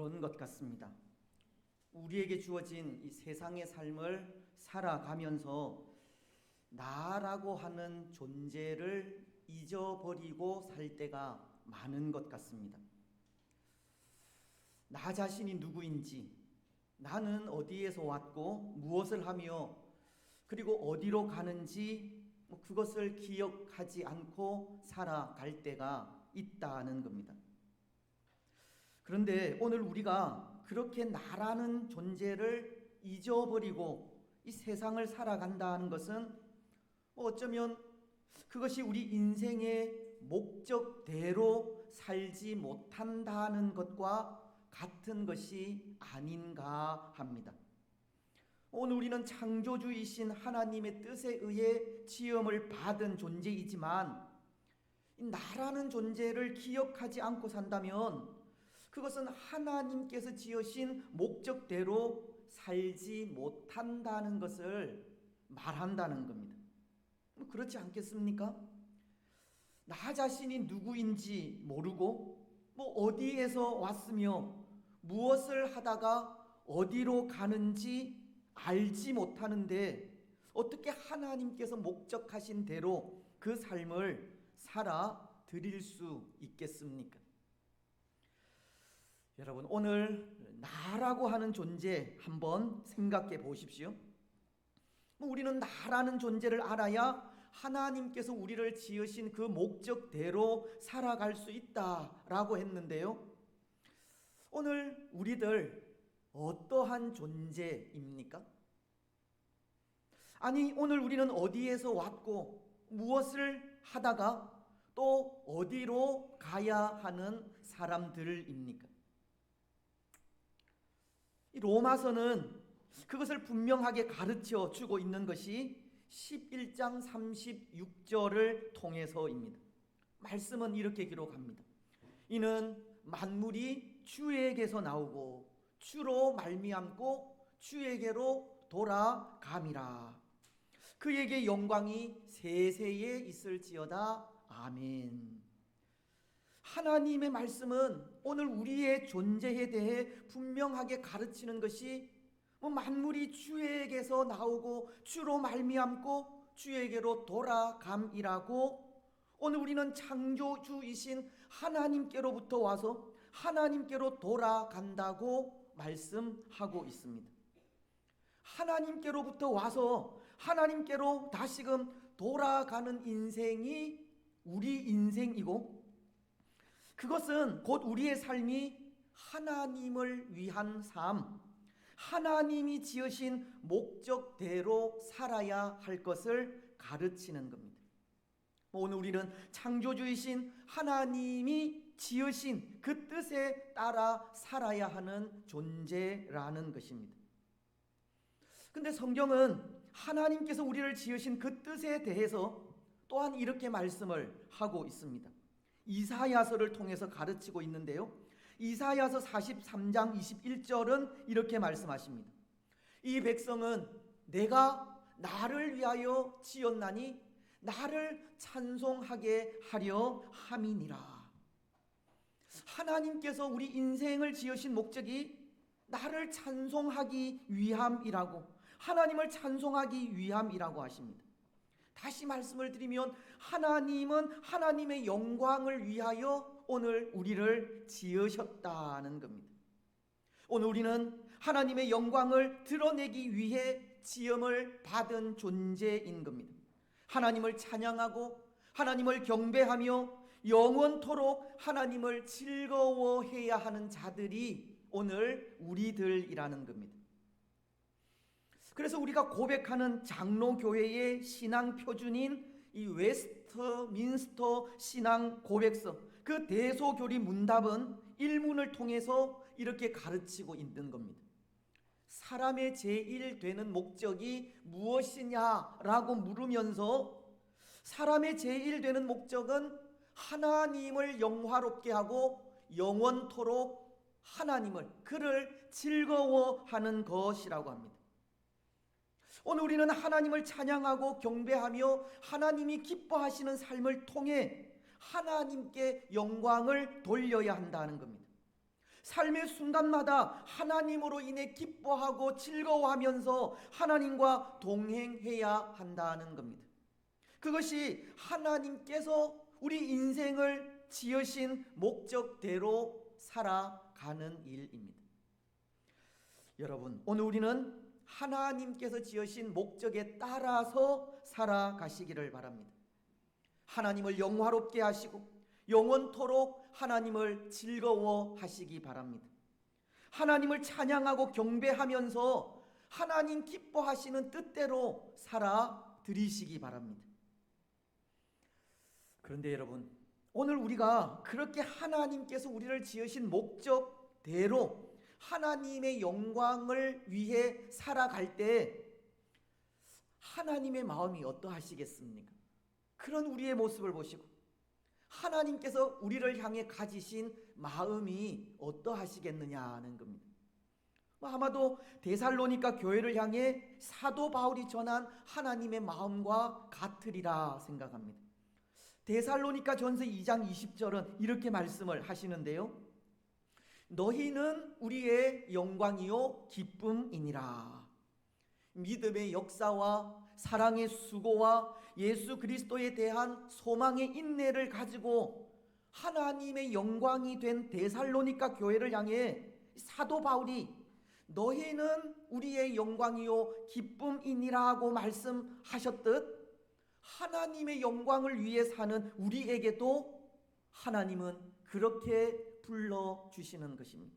그런 것 같습니다. 우리에게 주어진 이 세상의 삶을 살아가면서 나라고 하는 존재를 잊어버리고 살 때가 많은 것 같습니다. 나 자신이 누구인지, 나는 어디에서 왔고 무엇을 하며 그리고 어디로 가는지 그것을 기억하지 않고 살아갈 때가 있다는 겁니다. 그런데 오늘 우리가 그렇게 나라는 존재를 잊어버리고 이 세상을 살아간다는 것은 어쩌면 그것이 우리 인생의 목적대로 살지 못한다는 것과 같은 것이 아닌가 합니다. 오늘 우리는 창조주이신 하나님의 뜻에 의해 지음을 받은 존재이지만 나라는 존재를 기억하지 않고 산다면 그것은 하나님께서 지으신 목적대로 살지 못한다는 것을 말한다는 겁니다. 그렇지 않겠습니까? 나 자신이 누구인지 모르고 어디에서 왔으며 무엇을 하다가 어디로 가는지 알지 못하는데 어떻게 하나님께서 목적하신 대로 그 삶을 살아 드릴 수 있겠습니까? 여러분, 오늘 나라고 하는 존재 한번 생각해 보십시오. 우리는 나라는 존재를 알아야 하나님께서 우리를 지으신 그 목적대로 살아갈 수 있다라고 했는데요. 오늘 우리들 어떠한 존재입니까? 아니, 오늘 우리는 어디에서 왔고 무엇을 하다가 또 어디로 가야 하는 사람들입니까? 이 로마서는 그것을 분명하게 가르쳐 주고 있는 것이 11장 36절을 통해서입니다. 말씀은 이렇게 기록합니다. 이는 만물이 주에게서 나오고 주로 말미암고 주에게로 돌아감이라. 그에게 영광이 세세에 있을지어다. 아멘. 하나님의 말씀은 오늘 우리의 존재에 대해 분명하게 가르치는 것이 만물이 주에게서 나오고 주로 말미암고 주에게로 돌아감이라고, 오늘 우리는 창조주이신 하나님께로부터 와서 하나님께로 돌아간다고 말씀하고 있습니다. 하나님께로부터 와서 하나님께로 다시금 돌아가는 인생이 우리 인생이고, 그것은 곧 우리의 삶이 하나님을 위한 삶, 하나님이 지으신 목적대로 살아야 할 것을 가르치는 겁니다. 오늘 우리는 창조주이신 하나님이 지으신 그 뜻에 따라 살아야 하는 존재라는 것입니다. 근데 성경은 하나님께서 우리를 지으신 그 뜻에 대해서 또한 이렇게 말씀을 하고 있습니다. 이사야서를 통해서 가르치고 있는데요. 이사야서 43장 21절은 이렇게 말씀하십니다. 이 백성은 내가 나를 위하여 지었나니 나를 찬송하게 하려 함이니라. 하나님께서 우리 인생을 지으신 목적이 나를 찬송하기 위함이라고, 하나님을 찬송하기 위함이라고 하십니다. 다시 말씀을 드리면 하나님은 하나님의 영광을 위하여 오늘 우리를 지으셨다는 겁니다. 오늘 우리는 하나님의 영광을 드러내기 위해 지음을 받은 존재인 겁니다. 하나님을 찬양하고 하나님을 경배하며 영원토록 하나님을 즐거워해야 하는 자들이 오늘 우리들이라는 겁니다. 그래서 우리가 고백하는 장로교회의 신앙 표준인 이 웨스트민스터 신앙 고백서, 그 대소교리 문답은 일문을 통해서 이렇게 가르치고 있는 겁니다. 사람의 제일 되는 목적이 무엇이냐라고 물으면서 사람의 제일 되는 목적은 하나님을 영화롭게 하고 영원토록 그를 즐거워하는 것이라고 합니다. 오늘 우리는 하나님을 찬양하고 경배하며 하나님이 기뻐하시는 삶을 통해 하나님께 영광을 돌려야 한다는 겁니다. 삶의 순간마다 하나님으로 인해 기뻐하고 즐거워하면서 하나님과 동행해야 한다는 겁니다. 그것이 하나님께서 우리 인생을 지으신 목적대로 살아가는 일입니다. 여러분, 오늘 우리는 하나님께서 지으신 목적에 따라서 살아가시기를 바랍니다. 하나님을 영화롭게 하시고 영원토록 하나님을 즐거워하시기 바랍니다. 하나님을 찬양하고 경배하면서 하나님 기뻐하시는 뜻대로 살아드리시기 바랍니다. 그런데 여러분, 오늘 우리가 그렇게 하나님께서 우리를 지으신 목적대로 하나님의 영광을 위해 살아갈 때 하나님의 마음이 어떠하시겠습니까? 그런 우리의 모습을 보시고 하나님께서 우리를 향해 가지신 마음이 어떠하시겠느냐는 겁니다. 아마도 데살로니가 교회를 향해 사도 바울이 전한 하나님의 마음과 같으리라 생각합니다. 데살로니가 전서 2장 20절은 이렇게 말씀을 하시는데요. 너희는 우리의 영광이요 기쁨이니라. 믿음의 역사와 사랑의 수고와 예수 그리스도에 대한 소망의 인내를 가지고 하나님의 영광이 된 데살로니가 교회를 향해 사도 바울이 너희는 우리의 영광이요 기쁨이니라고 말씀하셨듯 하나님의 영광을 위해 사는 우리에게도 하나님은 그렇게 불러주시는 것입니다.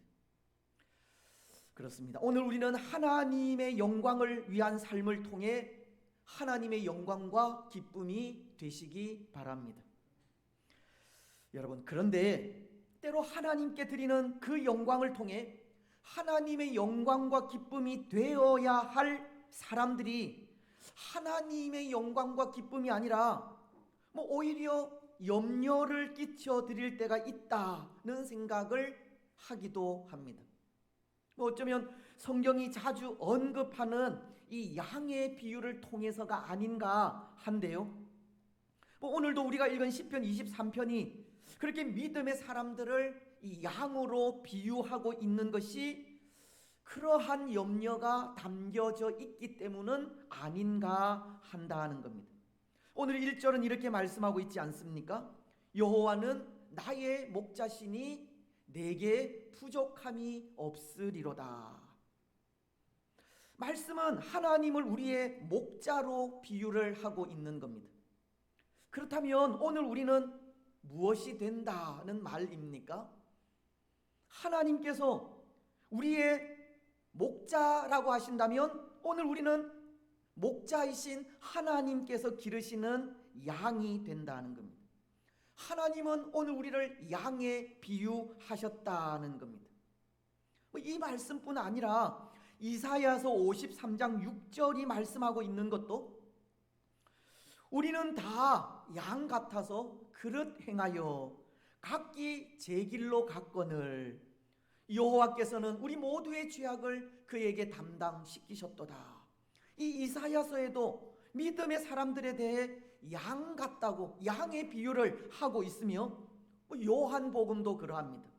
그렇습니다. 오늘 우리는 하나님의 영광을 위한 삶을 통해 하나님의 영광과 기쁨이 되시기 바랍니다. 여러분, 그런데 때로 하나님께 드리는 그 영광을 통해 하나님의 영광과 기쁨이 되어야 할 사람들이 하나님의 영광과 기쁨이 아니라 오히려 염려를 끼쳐 드릴 때가 있다는 생각을 하기도 합니다. 어쩌면 성경이 자주 언급하는 이 양의 비유를 통해서가 아닌가 한데요. 오늘도 우리가 읽은 시편 23편이 그렇게 믿음의 사람들을 이 양으로 비유하고 있는 것이 그러한 염려가 담겨져 있기 때문은 아닌가 한다는 겁니다. 오늘 1절은 이렇게 말씀하고 있지 않습니까? 여호와는 나의 목자시니 내게 부족함이 없으리로다. 말씀은 하나님을 우리의 목자로 비유를 하고 있는 겁니다. 그렇다면 오늘 우리는 무엇이 된다는 말입니까? 하나님께서 우리의 목자라고 하신다면 오늘 우리는 목자이신 하나님께서 기르시는 양이 된다는 겁니다. 하나님은 오늘 우리를 양에 비유하셨다는 겁니다. 이 말씀뿐 아니라 이사야서 53장 6절이 말씀하고 있는 것도 우리는 다 양 같아서 그릇 행하여 각기 제 길로 갔거늘 여호와께서는 우리 모두의 죄악을 그에게 담당시키셨도다. 이 이사야서에도 믿음의 사람들에 대해 양 같다고 양의 비유를 하고 있으며 요한복음도 그러합니다.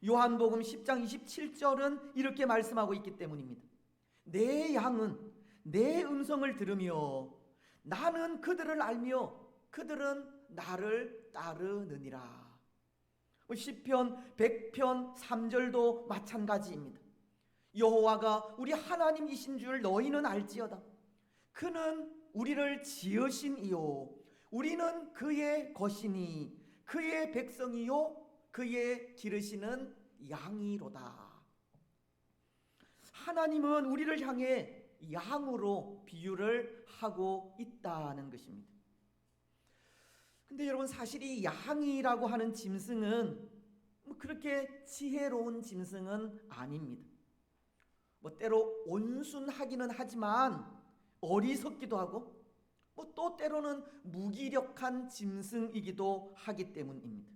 요한복음 10장 27절은 이렇게 말씀하고 있기 때문입니다. 내 양은 내 음성을 들으며 나는 그들을 알며 그들은 나를 따르느니라. 시편 100편 3절도 마찬가지입니다. 여호와가 우리 하나님이신 줄 너희는 알지어다. 그는 우리를 지으신 이요 우리는 그의 것이니 그의 백성이요 그의 기르시는 양이로다. 하나님은 우리를 향해 양으로 비유를 하고 있다는 것입니다. 근데 여러분, 사실 이 양이라고 하는 짐승은 그렇게 지혜로운 짐승은 아닙니다. 때로 온순하기는 하지만 어리석기도 하고 또 때로는 무기력한 짐승이기도 하기 때문입니다.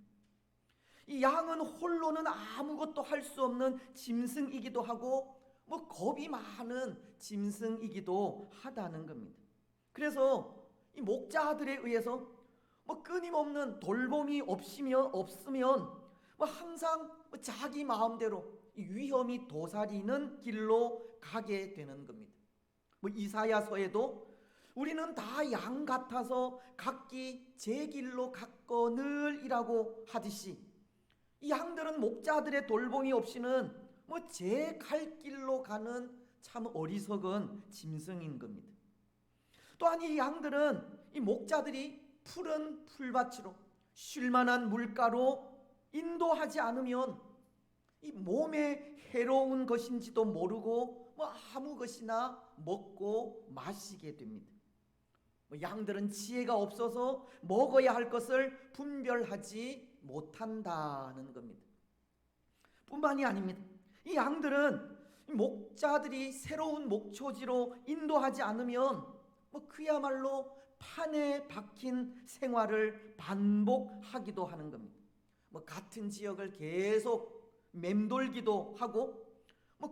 이 양은 홀로는 아무것도 할 수 없는 짐승이기도 하고 겁이 많은 짐승이기도 하다는 겁니다. 그래서 이 목자들에 의해서 끊임없는 돌봄이 없으면 항상 자기 마음대로 위험이 도사리는 길로 가게 되는 겁니다. 이사야서에도 우리는 다 양 같아서 각기 제 길로 갔거늘이라고 하듯이 이 양들은 목자들의 돌봄이 없이는 제 갈 길로 가는 참 어리석은 짐승인 겁니다. 또한 이 양들은 이 목자들이 푸른 풀밭으로 쉴만한 물가로 인도하지 않으면 이 몸에 해로운 것인지도 모르고 아무 것이나 먹고 마시게 됩니다. 양들은 지혜가 없어서 먹어야 할 것을 분별하지 못한다는 겁니다. 뿐만이 아닙니다. 이 양들은 목자들이 새로운 목초지로 인도하지 않으면 그야말로 판에 박힌 생활을 반복하기도 하는 겁니다. 같은 지역을 계속 맴돌기도 하고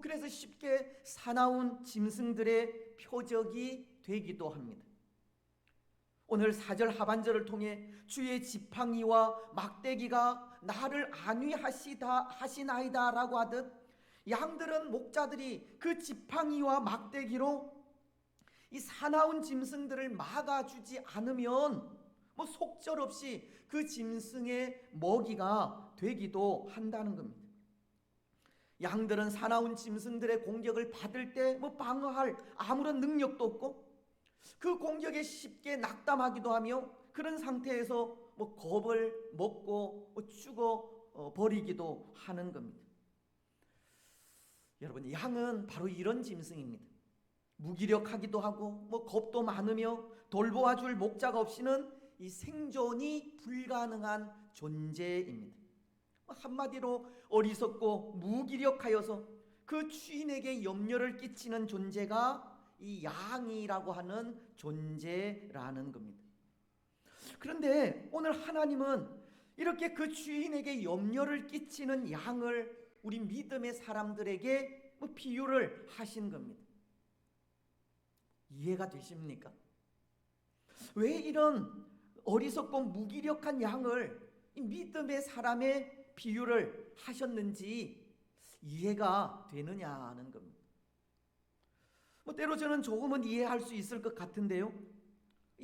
그래서 쉽게 사나운 짐승들의 표적이 되기도 합니다. 오늘 4절 하반절을 통해 주의 지팡이와 막대기가 나를 안위하시나이다 라고 하듯 양들은 목자들이 그 지팡이와 막대기로 이 사나운 짐승들을 막아주지 않으면 속절없이 그 짐승의 먹이가 되기도 한다는 겁니다. 양들은 사나운 짐승들의 공격을 받을 때 방어할 아무런 능력도 없고 그 공격에 쉽게 낙담하기도 하며 그런 상태에서 겁을 먹고 죽어 버리기도 하는 겁니다. 여러분, 양은 바로 이런 짐승입니다. 무기력하기도 하고 겁도 많으며 돌보아줄 목자가 없이는 이 생존이 불가능한 존재입니다. 한마디로 어리석고 무기력하여서 그 주인에게 염려를 끼치는 존재가 이 양이라고 하는 존재라는 겁니다. 그런데 오늘 하나님은 이렇게 그 주인에게 염려를 끼치는 양을 우리 믿음의 사람들에게 비유를 하신 겁니다. 이해가 되십니까? 왜 이런 어리석고 무기력한 양을 믿음의 사람의 비유를 하셨는지 이해가 되느냐는 겁니다. 때로 저는 조금은 이해할 수 있을 것 같은데요,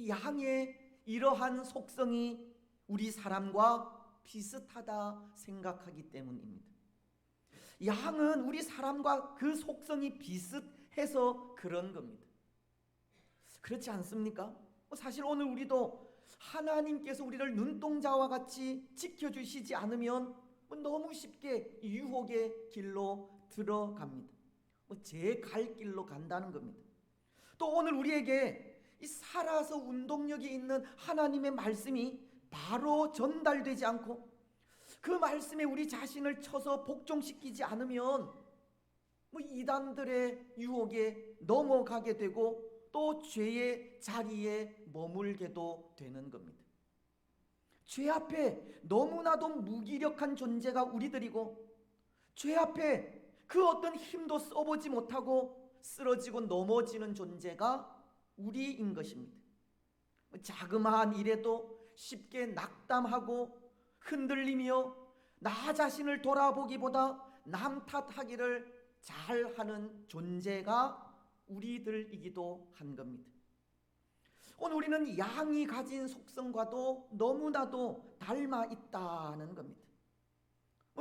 양의 이러한 속성이 우리 사람과 비슷하다 생각하기 때문입니다. 양은 우리 사람과 그 속성이 비슷해서 그런 겁니다. 그렇지 않습니까? 사실 오늘 우리도 하나님께서 우리를 눈동자와 같이 지켜주시지 않으면 너무 쉽게 유혹의 길로 들어갑니다. 제 갈 길로 간다는 겁니다. 또 오늘 우리에게 이 살아서 운동력이 있는 하나님의 말씀이 바로 전달되지 않고 그 말씀에 우리 자신을 쳐서 복종시키지 않으면 이단들의 유혹에 넘어가게 되고 또 죄의 자리에 머물게도 되는 겁니다. 죄 앞에 너무나도 무기력한 존재가 우리들이고 죄 앞에 그 어떤 힘도 써보지 못하고 쓰러지고 넘어지는 존재가 우리인 것입니다. 자그마한 일에도 쉽게 낙담하고 흔들리며 나 자신을 돌아보기보다 남 탓하기를 잘하는 존재가 우리들이기도 한 겁니다. 오늘 우리는 양이 가진 속성과도 너무나도 닮아 있다는 겁니다.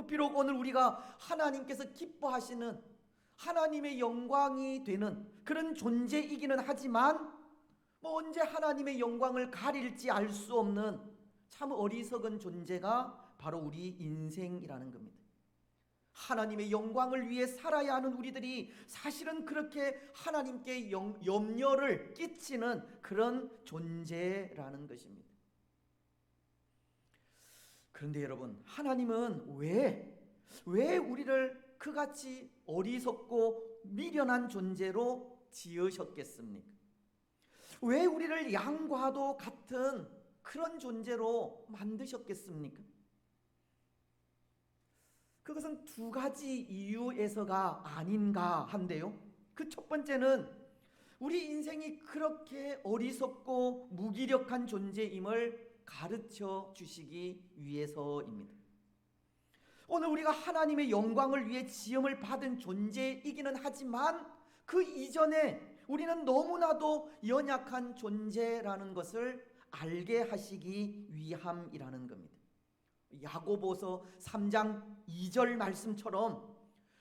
비록 오늘 우리가 하나님께서 기뻐하시는 하나님의 영광이 되는 그런 존재이기는 하지만 언제 하나님의 영광을 가릴지 알 수 없는 참 어리석은 존재가 바로 우리 인생이라는 겁니다. 하나님의 영광을 위해 살아야 하는 우리들이 사실은 그렇게 하나님께 염려를 끼치는 그런 존재라는 것입니다. 그런데 여러분, 하나님은 왜 우리를 그같이 어리석고 미련한 존재로 지으셨겠습니까? 왜 우리를 양과도 같은 그런 존재로 만드셨겠습니까? 그것은 두 가지 이유에서가 아닌가 한데요. 그 첫 번째는 우리 인생이 그렇게 어리석고 무기력한 존재임을 가르쳐 주시기 위해서입니다. 오늘 우리가 하나님의 영광을 위해 지음을 받은 존재이기는 하지만 그 이전에 우리는 너무나도 연약한 존재라는 것을 알게 하시기 위함이라는 겁니다. 야고보서 3장 2절 말씀처럼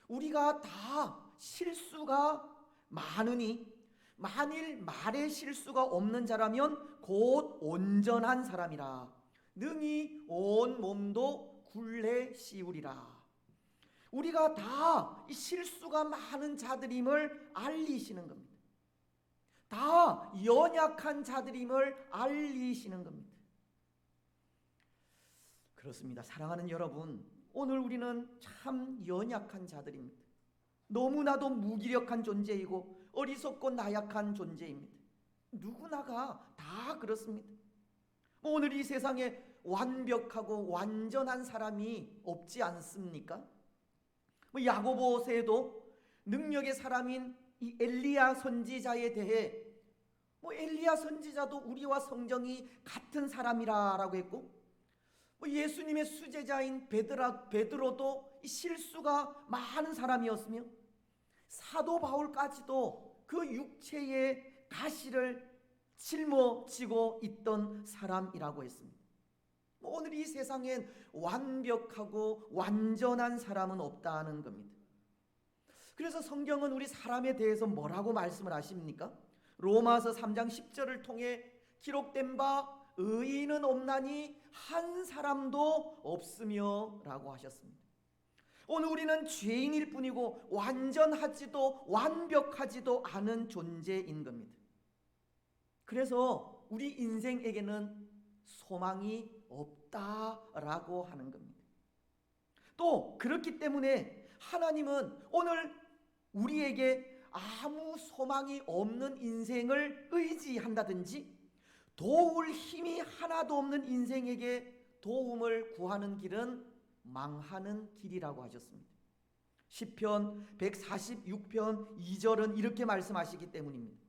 우리가 다 실수가 많으니 만일 말에 실수가 없는 자라면 곧 온전한 사람이라 능히 온 몸도 굴레 씌우리라. 우리가 다 실수가 많은 자들임을 알리시는 겁니다. 다 연약한 자들임을 알리시는 겁니다. 그렇습니다. 사랑하는 여러분, 오늘 우리는 참 연약한 자들입니다. 너무나도 무기력한 존재이고 어리석고 나약한 존재입니다. 누구나가 다 그렇습니다. 오늘 이 세상에 완벽하고 완전한 사람이 없지 않습니까? 야고보서에도 능력의 사람인 이 엘리야 선지자에 대해 엘리야 선지자도 우리와 성정이 같은 사람이라고 했고, 예수님의 수제자인 베드로도 실수가 많은 사람이었으며, 사도 바울까지도 그 육체의 가시를 짊어지고 있던 사람이라고 했습니다. 오늘 이 세상엔 완벽하고 완전한 사람은 없다는 겁니다. 그래서 성경은 우리 사람에 대해서 뭐라고 말씀을 하십니까? 로마서 3장 10절을 통해 기록된 바 의인은 없나니 한 사람도 없으며 라고 하셨습니다. 오늘 우리는 죄인일 뿐이고 완전하지도 완벽하지도 않은 존재인 겁니다. 그래서 우리 인생에게는 소망이 없다라고 하는 겁니다. 또 그렇기 때문에 하나님은 오늘 우리에게 아무 소망이 없는 인생을 의지한다든지 도울 힘이 하나도 없는 인생에게 도움을 구하는 길은 망하는 길이라고 하셨습니다. 시편 146편 2절은 이렇게 말씀하시기 때문입니다.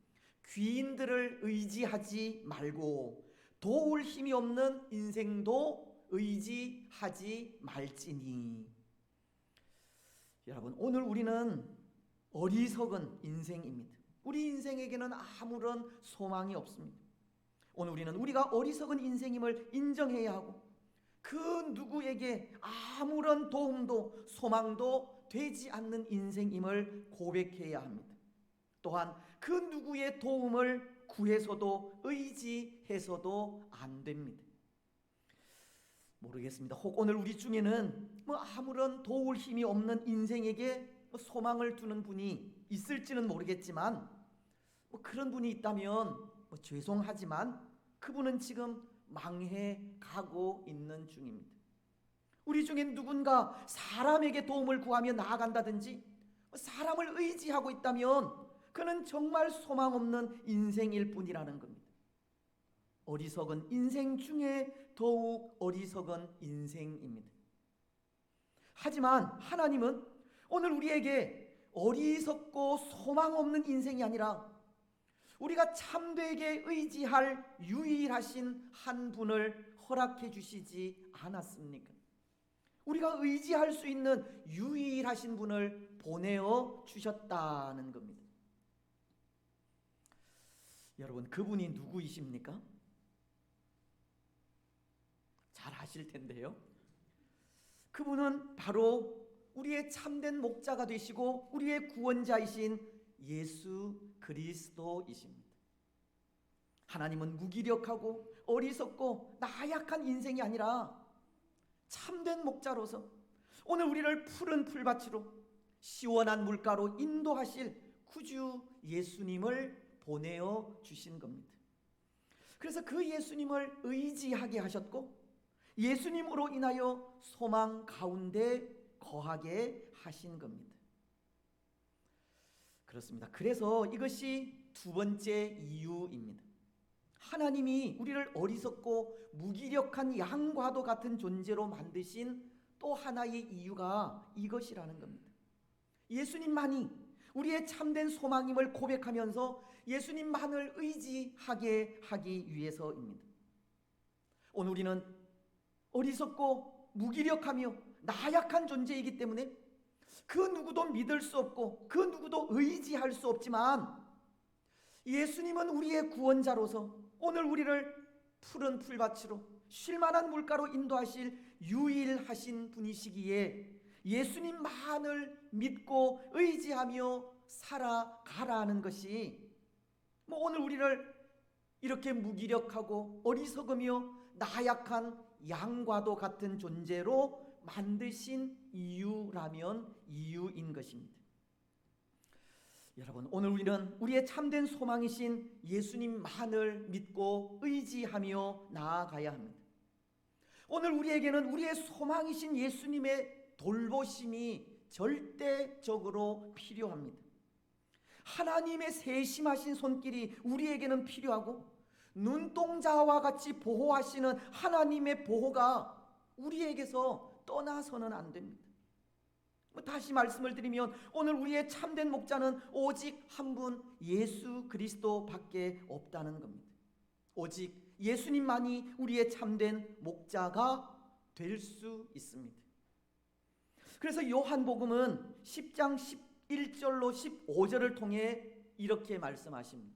귀인들을 의지하지 말고 도울 힘이 없는 인생도 의지하지 말지니. 여러분, 오늘 우리는 어리석은 인생입니다. 우리 인생에게는 아무런 소망이 없습니다. 오늘 우리는 우리가 어리석은 인생임을 인정해야 하고 그 누구에게 아무런 도움도 소망도 되지 않는 인생임을 고백해야 합니다. 또한 그 누구의 도움을 구해서도 의지해서도 안 됩니다. 모르겠습니다. 혹 오늘 우리 중에는 아무런 도울 힘이 없는 인생에게 소망을 두는 분이 있을지는 모르겠지만 그런 분이 있다면 죄송하지만 그분은 지금 망해 가고 있는 중입니다. 우리 중에 누군가 사람에게 도움을 구하며 나아간다든지 사람을 의지하고 있다면 그는 정말 소망 없는 인생일 뿐이라는 겁니다. 어리석은 인생 중에 더욱 어리석은 인생입니다. 하지만 하나님은 오늘 우리에게 어리석고 소망 없는 인생이 아니라 우리가 참되게 의지할 유일하신 한 분을 허락해 주시지 않았습니까? 우리가 의지할 수 있는 유일하신 분을 보내어 주셨다는 겁니다. 여러분, 그분이 누구이십니까? 잘 아실 텐데요. 그분은 바로 우리의 참된 목자가 되시고 우리의 구원자이신 예수 그리스도이십니다. 하나님은 무기력하고 어리석고 나약한 인생이 아니라 참된 목자로서 오늘 우리를 푸른 풀밭으로 시원한 물가로 인도하실 구주 예수님을 보내어 주신 겁니다. 그래서 그 예수님을 의지하게 하셨고 예수님으로 인하여 소망 가운데 거하게 하신 겁니다. 그렇습니다. 그래서 이것이 두 번째 이유입니다. 하나님이 우리를 어리석고 무기력한 양과도 같은 존재로 만드신 또 하나의 이유가 이것이라는 겁니다. 예수님만이 우리의 참된 소망임을 고백하면서 예수님만을 의지하게 하기 위해서입니다. 오늘 우리는 어리석고 무기력하며 나약한 존재이기 때문에 그 누구도 믿을 수 없고 그 누구도 의지할 수 없지만 예수님은 우리의 구원자로서 오늘 우리를 푸른 풀밭으로 쉴만한 물가로 인도하실 유일하신 분이시기에 예수님만을 믿고 의지하며 살아가라는 것이 오늘 우리를 이렇게 무기력하고 어리석으며 나약한 양과도 같은 존재로 만드신 이유라면 이유인 것입니다. 여러분, 오늘 우리는 우리의 참된 소망이신 예수님만을 믿고 의지하며 나아가야 합니다. 오늘 우리에게는 우리의 소망이신 예수님의 돌보심이 절대적으로 필요합니다. 하나님의 세심하신 손길이 우리에게는 필요하고 눈동자와 같이 보호하시는 하나님의 보호가 우리에게서 떠나서는 안 됩니다. 다시 말씀을 드리면 오늘 우리의 참된 목자는 오직 한 분 예수 그리스도밖에 없다는 겁니다. 오직 예수님만이 우리의 참된 목자가 될 수 있습니다. 그래서 요한복음은 10장 11절로 15절을 통해 이렇게 말씀하십니다.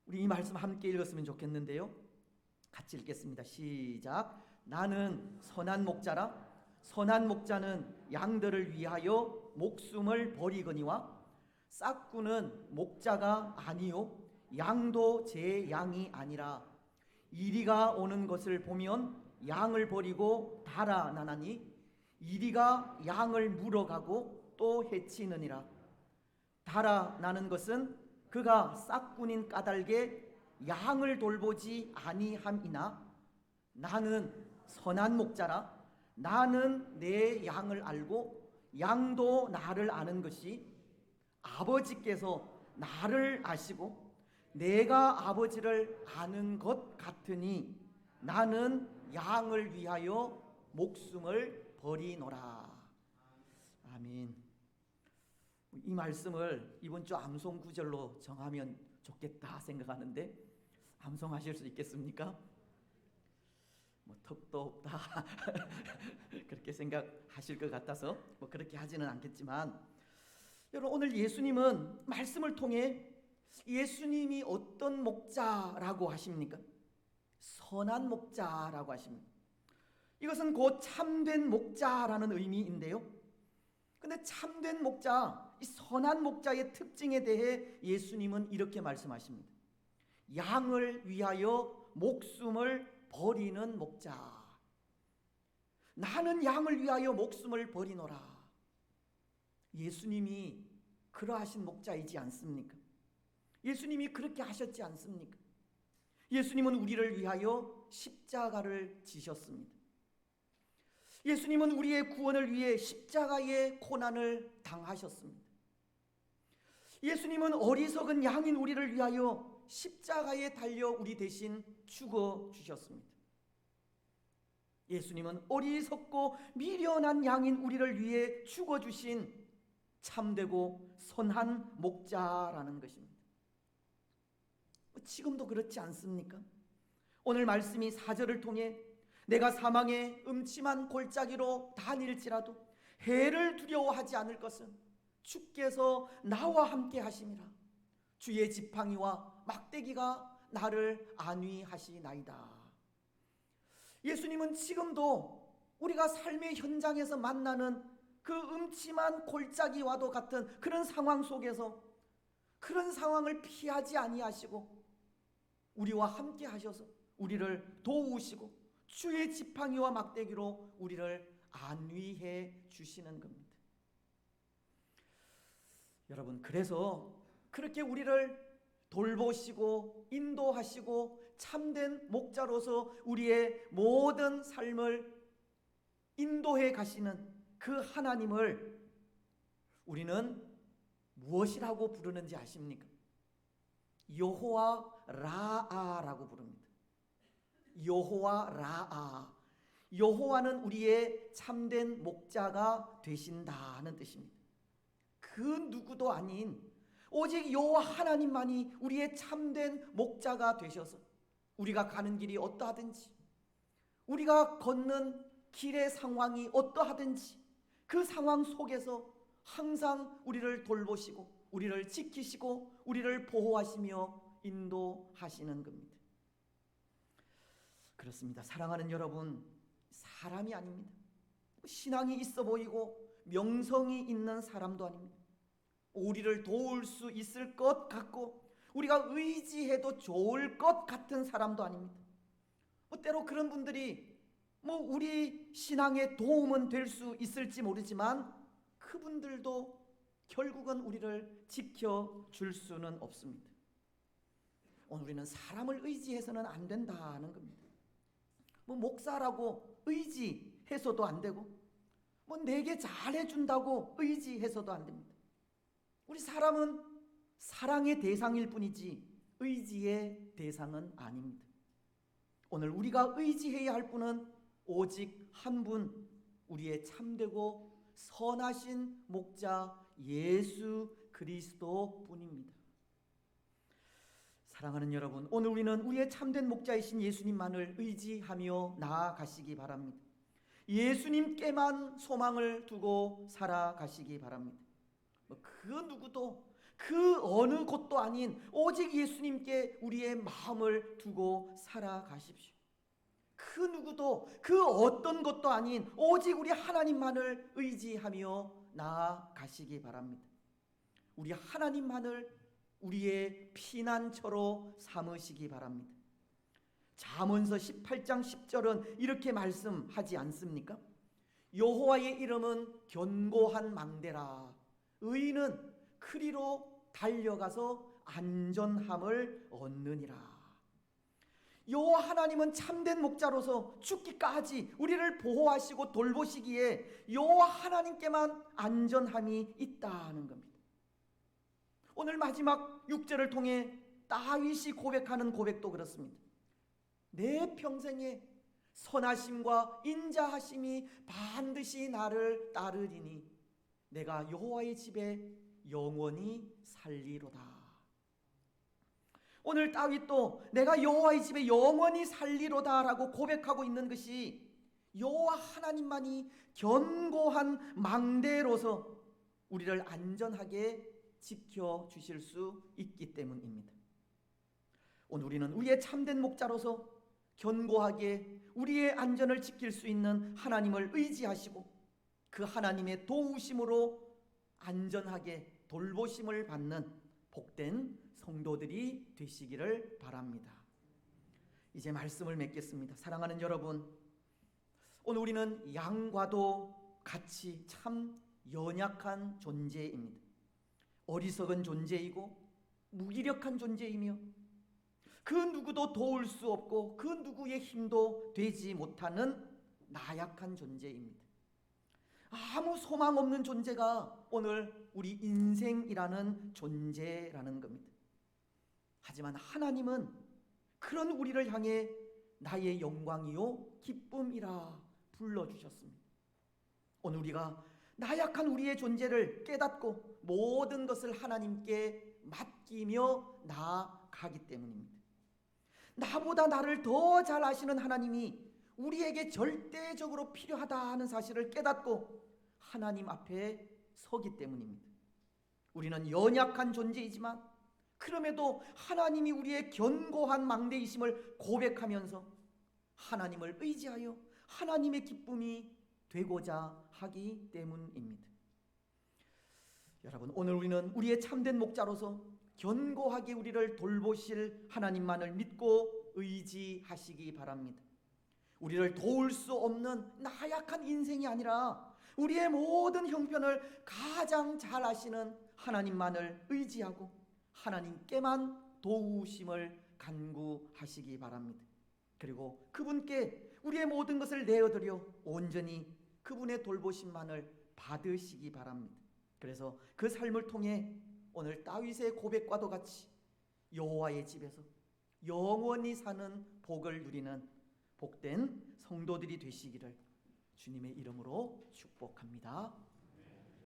우리 이 말씀 함께 읽었으면 좋겠는데요. 같이 읽겠습니다. 시작. 나는 선한 목자라. 선한 목자는 양들을 위하여 목숨을 버리거니와 싹구는 목자가 아니요 양도 제 양이 아니라 이리가 오는 것을 보면 양을 버리고 달아나나니 이리가 양을 물어가고 또 해치느니라. 달아나는 것은 그가 싹군인 까닭에 양을 돌보지 아니함이나 나는 선한 목자라. 나는 내 양을 알고 양도 나를 아는 것이 아버지께서 나를 아시고 내가 아버지를 아는 것 같으니 나는 양을 위하여 목숨을 버리노라. 아멘. 이 말씀을 이번 주 암송 구절로 정하면 좋겠다 생각하는데 암송하실 수 있겠습니까? 턱도 없다 그렇게 생각하실 것 같아서 그렇게 하지는 않겠지만, 여러분 오늘 예수님은 말씀을 통해 예수님이 어떤 목자라고 하십니까? 선한 목자라고 하십니다. 이것은 곧 참된 목자라는 의미인데요. 근데 참된 목자, 이 선한 목자의 특징에 대해 예수님은 이렇게 말씀하십니다. 양을 위하여 목숨을 버리는 목자. 나는 양을 위하여 목숨을 버리노라. 예수님이 그러하신 목자이지 않습니까? 예수님이 그렇게 하셨지 않습니까? 예수님은 우리를 위하여 십자가를 지셨습니다. 예수님은 우리의 구원을 위해 십자가의 고난을 당하셨습니다. 예수님은 어리석은 양인 우리를 위하여 십자가에 달려 우리 대신 죽어 주셨습니다. 예수님은 어리석고 미련한 양인 우리를 위해 죽어 주신 참되고 선한 목자라는 것입니다. 지금도 그렇지 않습니까? 오늘 말씀이 4절을 통해 내가 사망의 음침한 골짜기로 다닐지라도 해를 두려워하지 않을 것은 주께서 나와 함께 하심이라. 주의 지팡이와 막대기가 나를 안위하시나이다. 예수님은 지금도 우리가 삶의 현장에서 만나는 그 음침한 골짜기와도 같은 그런 상황 속에서 그런 상황을 피하지 아니하시고 우리와 함께 하셔서 우리를 도우시고 주의 지팡이와 막대기로 우리를 안위해 주시는 겁니다. 여러분, 그래서 그렇게 우리를 돌보시고 인도하시고 참된 목자로서 우리의 모든 삶을 인도해 가시는 그 하나님을 우리는 무엇이라고 부르는지 아십니까? 여호와 라아라고 부릅니다. 여호와 라아. 여호와는 우리의 참된 목자가 되신다는 뜻입니다. 그 누구도 아닌 오직 여호와 하나님만이 우리의 참된 목자가 되셔서 우리가 가는 길이 어떠하든지, 우리가 걷는 길의 상황이 어떠하든지 그 상황 속에서 항상 우리를 돌보시고 우리를 지키시고 우리를 보호하시며 인도하시는 겁니다. 그렇습니다. 사랑하는 여러분, 사람이 아닙니다. 신앙이 있어 보이고 명성이 있는 사람도 아닙니다. 우리를 도울 수 있을 것 같고 우리가 의지해도 좋을 것 같은 사람도 아닙니다. 때로 그런 분들이 우리 신앙에 도움은 될 수 있을지 모르지만 그분들도 결국은 우리를 지켜줄 수는 없습니다. 오늘 우리는 사람을 의지해서는 안 된다는 겁니다. 목사라고 의지해서도 안 되고 내게 잘해준다고 의지해서도 안 됩니다. 우리 사람은 사랑의 대상일 뿐이지 의지의 대상은 아닙니다. 오늘 우리가 의지해야 할 분은 오직 한 분, 우리의 참되고 선하신 목자 예수 그리스도 뿐입니다. 사랑하는 여러분, 오늘 우리는 우리의 참된 목자이신 예수님만을 의지하며 나아가시기 바랍니다. 예수님께만 소망을 두고 살아가시기 바랍니다. 그 누구도 그 어느 곳도 아닌 오직 예수님께 우리의 마음을 두고 살아가십시오. 그 누구도 그 어떤 것도 아닌 오직 우리 하나님만을 의지하며 나아가시기 바랍니다. 우리 하나님만을 우리의 피난처로 삼으시기 바랍니다. 잠언서 18장 10절은 이렇게 말씀하지 않습니까? 여호와의 이름은 견고한 망대라. 의인은 그리로 달려가서 안전함을 얻느니라. 여호와 하나님은 참된 목자로서 죽기까지 우리를 보호하시고 돌보시기에 여호와 하나님께만 안전함이 있다는 겁니다. 오늘 마지막 6절을 통해 다윗이 고백하는 고백도 그렇습니다. 내 평생에 선하심과 인자하심이 반드시 나를 따르리니 내가 여호와의 집에 영원히 살리로다. 오늘 다윗도 내가 여호와의 집에 영원히 살리로다라고 고백하고 있는 것이 여호와 하나님만이 견고한 망대로서 우리를 안전하게 지켜주실 수 있기 때문입니다. 오늘 우리는 우리의 참된 목자로서 견고하게 우리의 안전을 지킬 수 있는 하나님을 의지하시고 그 하나님의 도우심으로 안전하게 돌보심을 받는 복된 성도들이 되시기를 바랍니다. 이제 말씀을 맺겠습니다. 사랑하는 여러분, 오늘 우리는 양과도 같이 참 연약한 존재입니다. 어리석은 존재이고 무기력한 존재이며 그 누구도 도울 수 없고 그 누구의 힘도 되지 못하는 나약한 존재입니다. 아무 소망 없는 존재가 오늘 우리 인생이라는 존재라는 겁니다. 하지만 하나님은 그런 우리를 향해 나의 영광이요 기쁨이라 불러주셨습니다. 오늘 우리가 나약한 우리의 존재를 깨닫고 모든 것을 하나님께 맡기며 나아가기 때문입니다. 나보다 나를 더 잘 아시는 하나님이 우리에게 절대적으로 필요하다는 사실을 깨닫고 하나님 앞에 서기 때문입니다. 우리는 연약한 존재이지만 그럼에도 하나님이 우리의 견고한 망대이심을 고백하면서 하나님을 의지하여 하나님의 기쁨이 되고자 하기 때문입니다. 여러분, 오늘 우리는 우리의 참된 목자로서 견고하게 우리를 돌보실 하나님만을 믿고 의지하시기 바랍니다. 우리를 도울 수 없는 나약한 인생이 아니라 우리의 모든 형편을 가장 잘 아시는 하나님만을 의지하고 하나님께만 도우심을 간구하시기 바랍니다. 그리고 그분께 우리의 모든 것을 내어드려 온전히 그분의 돌보심만을 받으시기 바랍니다. 그래서 그 삶을 통해 오늘 다윗의 고백과도 같이 여호와의 집에서 영원히 사는 복을 누리는 복된 성도들이 되시기를 주님의 이름으로 축복합니다.